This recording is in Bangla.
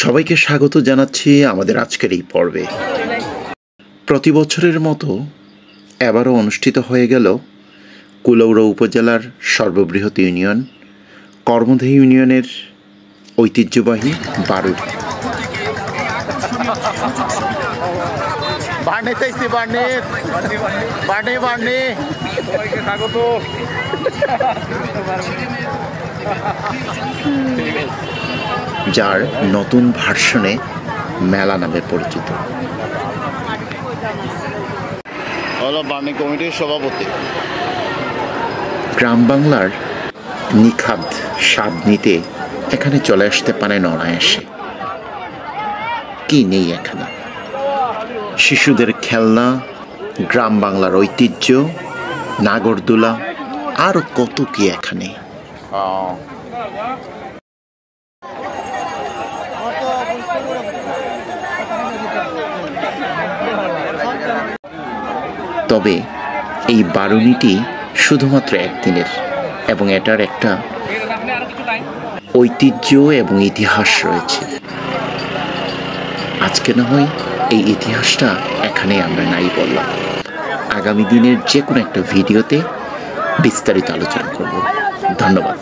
সবাইকে স্বাগত জানাচ্ছি আমাদের আজকের এই পর্বে। প্রতি বছরের মতো এবারও অনুষ্ঠিত হয়ে গেল কুলাউড়া উপজেলার সর্ববৃহৎ ইউনিয়ন কর্মধা ইউনিয়নের ঐতিহ্যবাহী বারুনি। যার নতুন ভার্সনে মেলা নামে পরিচিত। বার্নি কমিটির সভাপতি। গ্রাম বাংলার নিখাদ স্বাদ নিতে এখানে চলে আসতে পারেন অনায়াসে। কি নেই এখানে? শিশুদের খেলনা, গ্রাম বাংলার ঐতিহ্য, নাগরদোলা, আরো কত কি এখানে। তবে এই বারুনিটি শুধুমাত্র একদিনের এবং এটার একটা ঐতিহ্য এবং ইতিহাস রয়েছে। আজকে না হয় এই ইতিহাসটা এখানে আমরা নাই বললাম, আগামী দিনের যে কোনো একটা ভিডিওতে বিস্তারিত আলোচনা করব। ধন্যবাদ।